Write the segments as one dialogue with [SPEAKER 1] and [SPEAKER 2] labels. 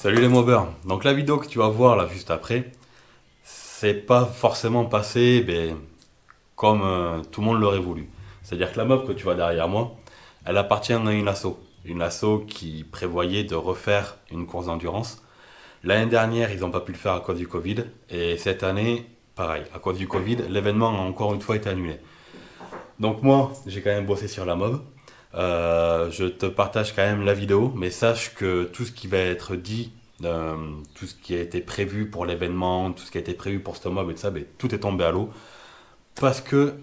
[SPEAKER 1] Salut les mobbers. Donc la vidéo que tu vas voir là juste après, c'est pas forcément passé comme tout le monde l'aurait voulu. C'est-à-dire que la mob que tu vois derrière moi, elle appartient à une asso. Une asso qui prévoyait de refaire une course d'endurance. L'année dernière, ils n'ont pas pu le faire à cause du Covid. Et cette année, pareil, à cause du Covid, l'événement a encore une fois été annulé. Donc moi, j'ai quand même bossé sur la mob. Je te partage quand même la vidéo, mais sache que tout ce qui va être dit, tout ce qui a été prévu pour l'événement, tout ce qui a été prévu pour ce mob et tout ça, tout est tombé à l'eau parce que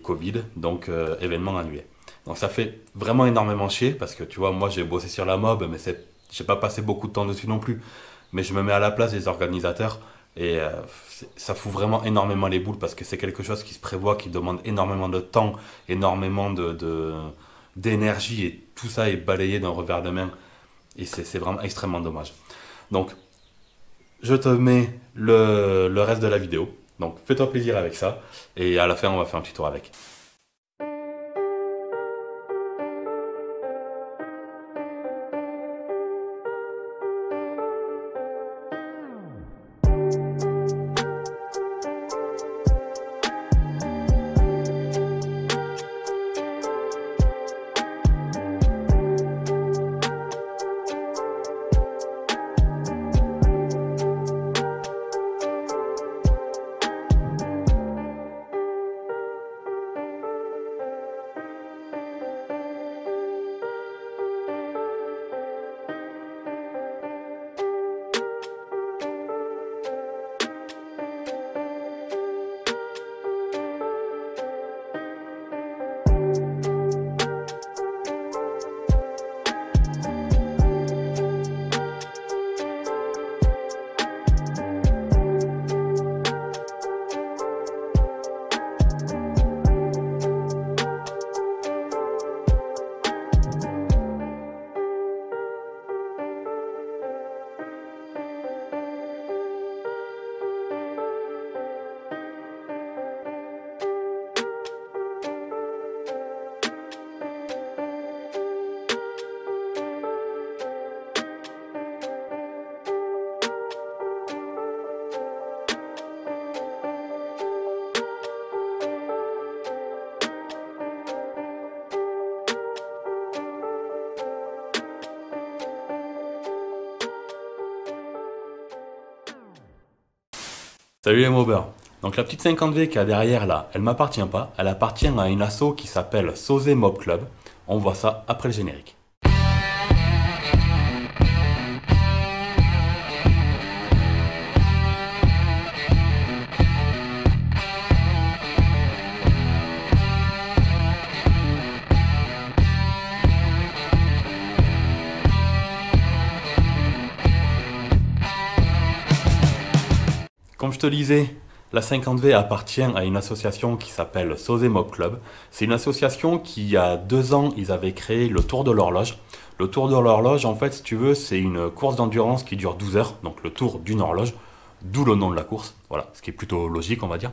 [SPEAKER 1] Covid, donc événement annulé. Donc ça fait vraiment énormément chier parce que tu vois, moi j'ai bossé sur la mob, mais j'ai pas passé beaucoup de temps dessus non plus. Mais je me mets à la place des organisateurs et ça fout vraiment énormément les boules parce que c'est quelque chose qui se prévoit, qui demande énormément de temps, énormément d'énergie et tout ça est balayé d'un revers de main et c'est vraiment extrêmement dommage. Donc je te mets le reste de la vidéo, donc fais-toi plaisir avec ça et à la fin on va faire un petit tour avec. Salut les mobbers. Donc la petite 50V qu'il y a derrière là, elle m'appartient pas, elle appartient à une asso qui s'appelle Sosé Mob Club. On voit ça après le générique. Comme je te disais, la 50V appartient à une association qui s'appelle Sosé Mob Club. C'est une association qui, il y a 2 ans, ils avaient créé le Tour de l'Horloge. Le Tour de l'Horloge, en fait, si tu veux, c'est une course d'endurance qui dure 12 heures, donc le tour d'une horloge, d'où le nom de la course. Voilà, ce qui est plutôt logique, on va dire.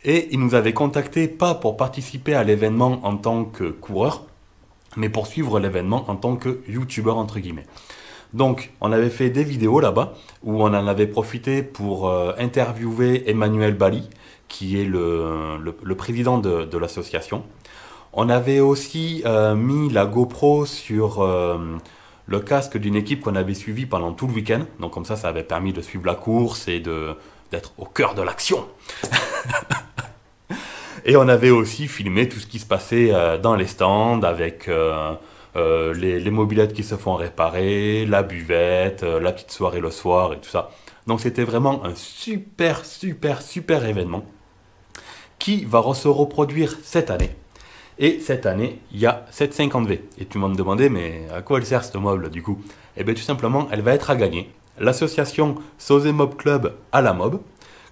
[SPEAKER 1] Et ils nous avaient contactés, pas pour participer à l'événement en tant que coureur, mais pour suivre l'événement en tant que youtubeur, entre guillemets. Donc, on avait fait des vidéos là-bas où on en avait profité pour interviewer Emmanuel Bali, qui est le président de l'association. On avait aussi mis la GoPro sur le casque d'une équipe qu'on avait suivie pendant tout le week-end. Donc comme ça avait permis de suivre la course et d'être au cœur de l'action. Et on avait aussi filmé tout ce qui se passait dans les stands avec les mobylettes qui se font réparer, la buvette, la petite soirée le soir et tout ça. Donc c'était vraiment un super événement qui va se reproduire cette année. Et cette année, il y a cette 50V. Et tu m'as demandé, mais à quoi elle sert cette mob du coup? Eh bien tout simplement, elle va être à gagner. L'association Sosé Mob Club à la mob.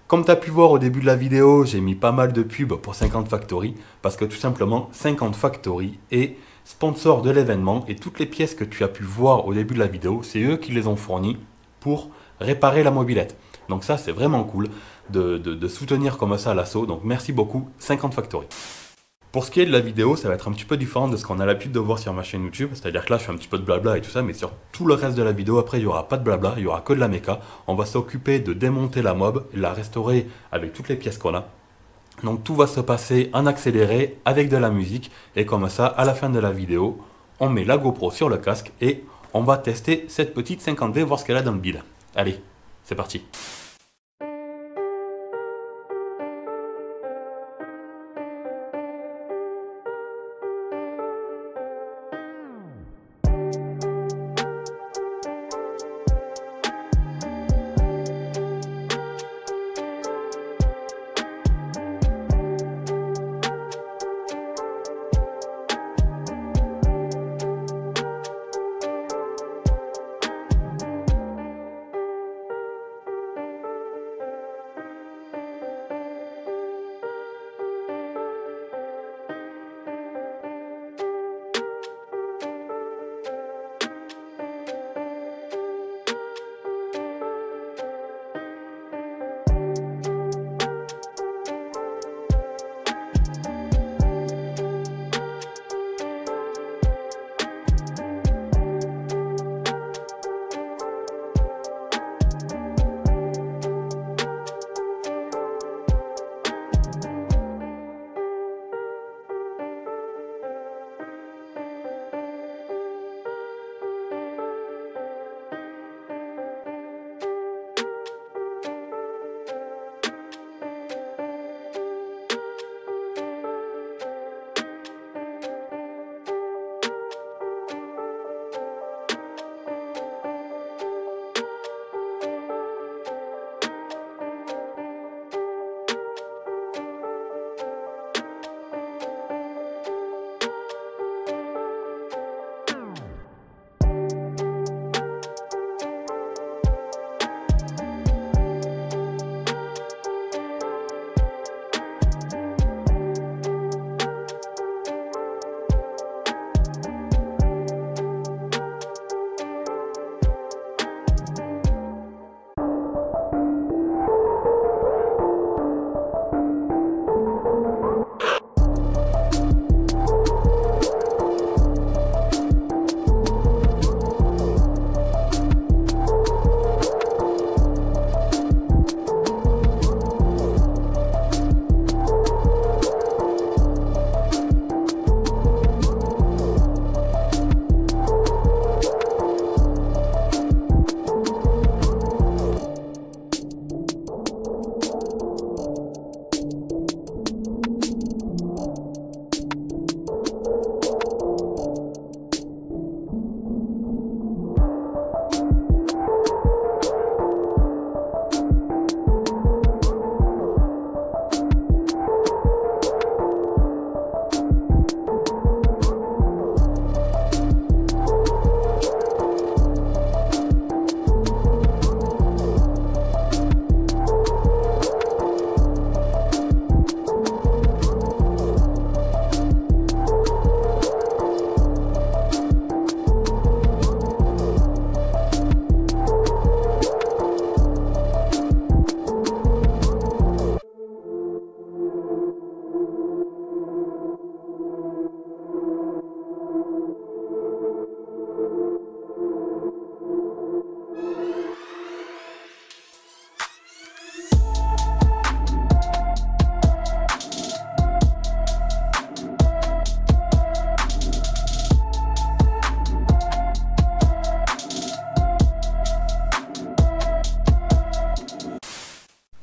[SPEAKER 1] Comme tu as pu voir au début de la vidéo, j'ai mis pas mal de pubs pour 50 Factory. Parce que tout simplement, 50 Factory est sponsor de l'événement. Et toutes les pièces que tu as pu voir au début de la vidéo, c'est eux qui les ont fournies pour réparer la mobilette. Donc ça, c'est vraiment cool de soutenir comme ça l'assaut. Donc merci beaucoup, 50 Factory. Pour ce qui est de la vidéo, ça va être un petit peu différent de ce qu'on a l'habitude de voir sur ma chaîne YouTube. C'est-à-dire que là, je fais un petit peu de blabla et tout ça, mais sur tout le reste de la vidéo, après, il n'y aura pas de blabla, il n'y aura que de la méca. On va s'occuper de démonter la mob, la restaurer avec toutes les pièces qu'on a. Donc tout va se passer en accéléré avec de la musique. Et comme ça, à la fin de la vidéo, on met la GoPro sur le casque et on va tester cette petite 50V, voir ce qu'elle a dans le bide. Allez, c'est parti.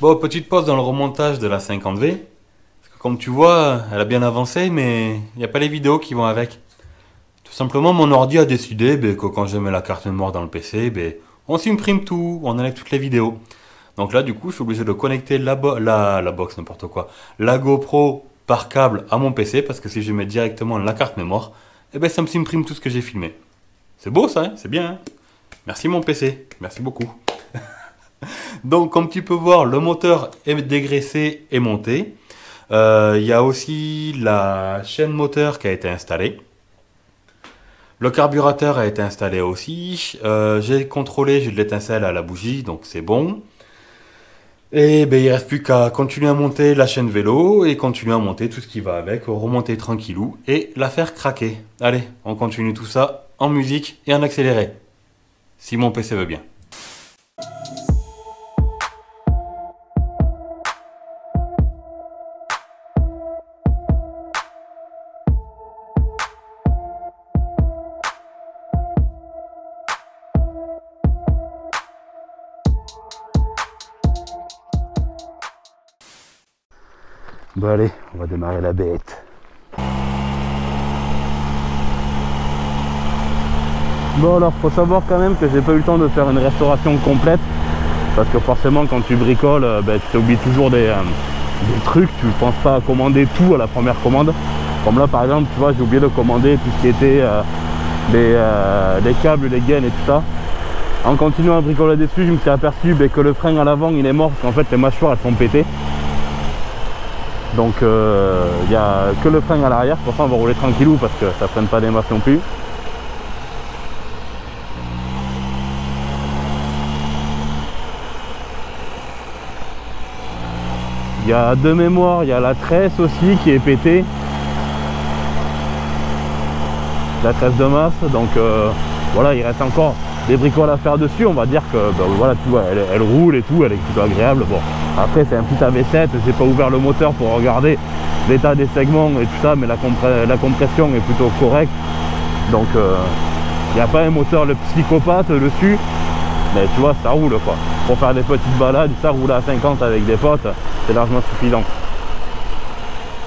[SPEAKER 1] Bon, petite pause dans le remontage de la 50V. Parce que comme tu vois, elle a bien avancé, mais il n'y a pas les vidéos qui vont avec. Tout simplement, mon ordi a décidé que quand je mets la carte mémoire dans le PC, on supprime tout, on enlève toutes les vidéos. Donc là, du coup, je suis obligé de connecter la box, n'importe quoi, la GoPro par câble à mon PC, parce que si je mets directement la carte mémoire, ça me supprime tout ce que j'ai filmé. C'est beau ça, hein, c'est bien. Hein. Merci mon PC, merci beaucoup. Donc, comme tu peux voir, le moteur est dégraissé et monté. Il y a aussi la chaîne moteur qui a été installée. Le carburateur a été installé aussi. J'ai contrôlé, j'ai de l'étincelle à la bougie, donc c'est bon. Et ben il reste plus qu'à continuer à monter la chaîne vélo et continuer à monter tout ce qui va avec, remonter tranquillou et la faire craquer. Allez, on continue tout ça en musique et en accéléré. Si mon PC veut bien. Bon allez, on va démarrer la bête. Bon alors, faut savoir quand même que j'ai pas eu le temps de faire une restauration complète. Parce que forcément quand tu bricoles, tu t'oublies toujours des trucs, tu penses pas à commander tout à la première commande. Comme là par exemple, tu vois, j'ai oublié de commander tout ce qui était les câbles, les gaines et tout ça. En continuant à bricoler dessus, je me suis aperçu que le frein à l'avant il est mort parce qu'en fait les mâchoires elles sont pétées. Donc il n'y a que le frein à l'arrière, pour ça on va rouler tranquillou parce que ça freine pas des masses non plus. Il y a de mémoire, il y a la tresse aussi qui est pétée. La tresse de masse, donc voilà, il reste encore des bricoles à faire dessus. On va dire que voilà, tu vois, elle roule et tout, elle est plutôt agréable. Bon, après c'est un petit AV7, j'ai pas ouvert le moteur pour regarder l'état des segments et tout ça, mais la compression est plutôt correcte. Donc il n'y a pas un moteur le psychopathe dessus, mais tu vois, ça roule quoi. Pour faire des petites balades, ça roule à 50 avec des potes, c'est largement suffisant.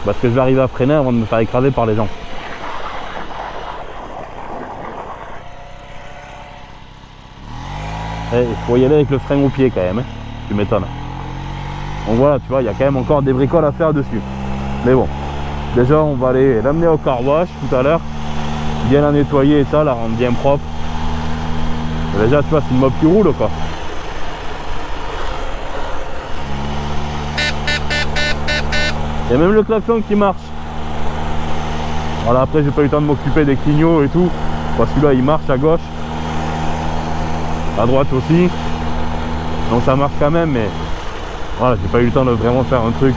[SPEAKER 1] Parce que je vais arriver à freiner avant de me faire écraser par les gens. Il faut y aller avec le frein au pied quand même, hein. Tu m'étonnes. Donc voilà, tu vois, il y a quand même encore des bricoles à faire dessus. Mais bon, déjà on va aller l'amener au car wash tout à l'heure, bien la nettoyer et ça, la rendre bien propre. Et déjà tu vois, c'est une mob qui roule quoi. Il y a même le klaxon qui marche. Voilà, après j'ai pas eu le temps de m'occuper des clignots et tout. Bon, celui-là il marche à gauche, à droite aussi, donc ça marche quand même, mais voilà, j'ai pas eu le temps de vraiment faire un truc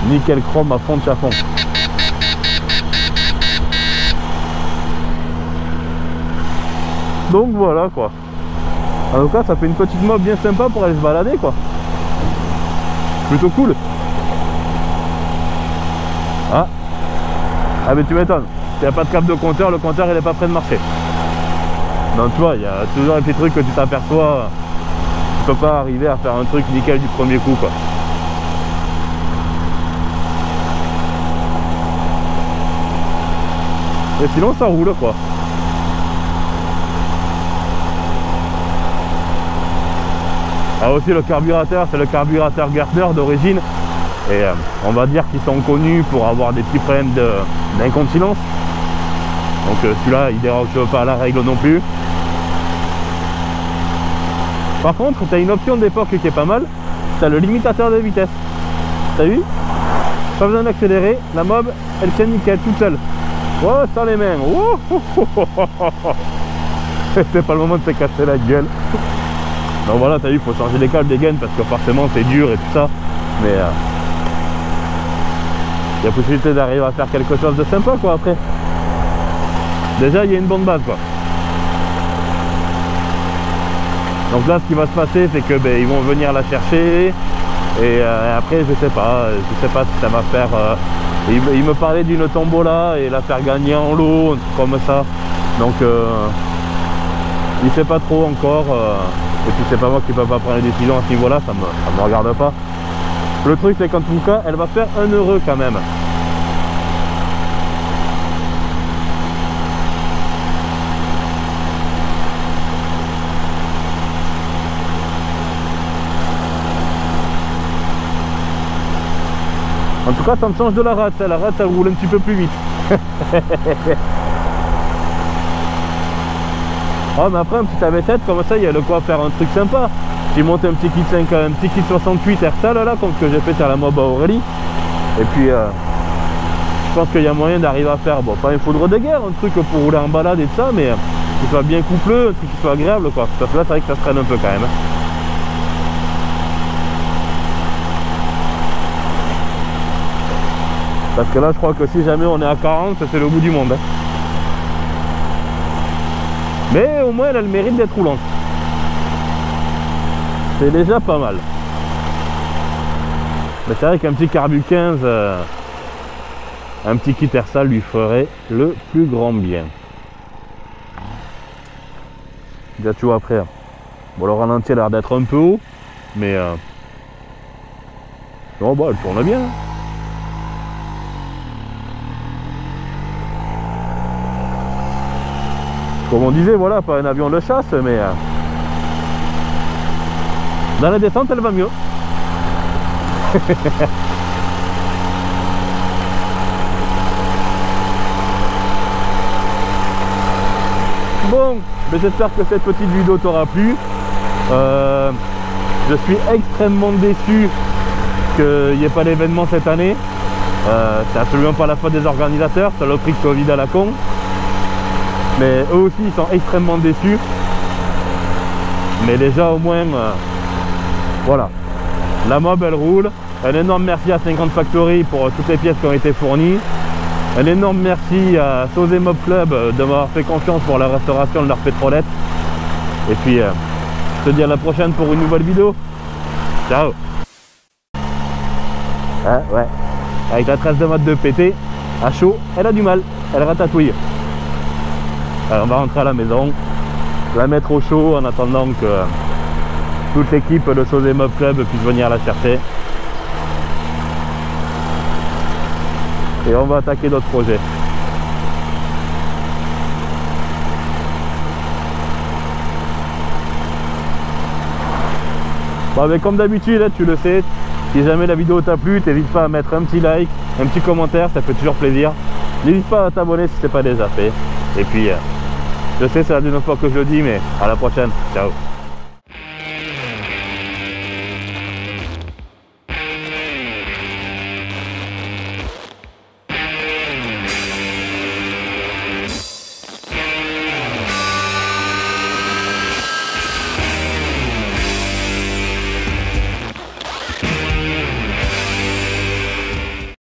[SPEAKER 1] nickel chrome à fond de chafond. Donc voilà quoi. En tout cas ça fait une petite mob bien sympa pour aller se balader quoi. Plutôt cool. Ah mais tu m'étonnes, il n'y a pas de câble de compteur, le compteur il est pas prêt de marcher. Donc tu vois, il y a toujours un petit truc que tu t'aperçois, tu peux pas arriver à faire un truc nickel du premier coup quoi. Et sinon ça roule quoi. Ah aussi le carburateur, c'est le carburateur Gärtner d'origine. Et on va dire qu'ils sont connus pour avoir des petits problèmes d'incontinence. Donc celui-là il déroge pas à la règle non plus. Par contre tu as une option d'époque qui est pas mal, tu as le limitateur de vitesse. T'as vu? Pas besoin d'accélérer, la mob elle tient nickel toute seule. Oh sans les mains. Oh, oh, oh, oh, oh, oh. C'est pas le moment de se casser la gueule. Donc voilà, t'as vu, il faut changer les câbles des gaines parce que forcément c'est dur et tout ça. Mais il y a possibilité d'arriver à faire quelque chose de sympa quoi après. Déjà il y a une bonne base quoi. Donc là ce qui va se passer c'est que ils vont venir la chercher. Et après je sais pas si ça va faire il me parlait d'une tombola et la faire gagner en lot, un truc comme ça. Donc il sait pas trop encore et puis c'est pas moi qui peux pas prendre les décisions à ce niveau là, ça me regarde pas. Le truc c'est qu'en tout cas elle va faire un heureux quand même. En tout cas ça me change de la rate elle roule un petit peu plus vite. Ah mais après un petit AV7 comme ça il y a de quoi faire un truc sympa. J'ai monté un petit kit 5, un petit kit 68 RSA là comme ce que j'ai fait sur la mob à Aurélie. Et puis je pense qu'il y a moyen d'arriver à faire, bon pas une foudre de guerre, un truc pour rouler en balade et tout ça, mais qui soit bien coupleux, un truc qui soit agréable quoi. Parce que là c'est vrai que ça se traîne un peu quand même. Parce que là je crois que si jamais on est à 40, c'est le bout du monde. Hein. Mais au moins elle a le mérite d'être roulante. C'est déjà pas mal. Mais c'est vrai qu'un petit Carbu 15, un petit kit Ersal lui ferait le plus grand bien. Déjà tu vois après. Bon, le ralenti a l'air d'être un peu haut, mais non, bah elle tourne bien. Comme on disait, voilà, pas un avion de chasse, mais dans la descente elle va mieux. Bon, j'espère que cette petite vidéo t'aura plu. Je suis extrêmement déçu qu'il n'y ait pas d'événement cette année. C'est absolument pas la faute des organisateurs, ça l'a pris de Covid à la con. Mais eux aussi ils sont extrêmement déçus. Mais déjà au moins, voilà. La mob elle roule. Un énorme merci à 50 Factory pour toutes les pièces qui ont été fournies. Un énorme merci à Sauzet Mob Club de m'avoir fait confiance pour la restauration de leur pétrolette. Et puis je te dis à la prochaine pour une nouvelle vidéo. Ciao. Ah, ouais. Avec la 13 de mode de PT, à chaud, elle a du mal, elle ratatouille. Alors on va rentrer à la maison, la mettre au chaud en attendant que toute l'équipe de Sauzet Mob Club puisse venir la chercher. Et on va attaquer d'autres projets. Bon, mais comme d'habitude, tu le sais, si jamais la vidéo t'a plu, n'hésite pas à mettre un petit like, un petit commentaire, ça fait toujours plaisir. N'hésite pas à t'abonner si ce n'est pas déjà fait. Et puis, je sais c'est la deuxième fois que je le dis, mais à la prochaine. Ciao.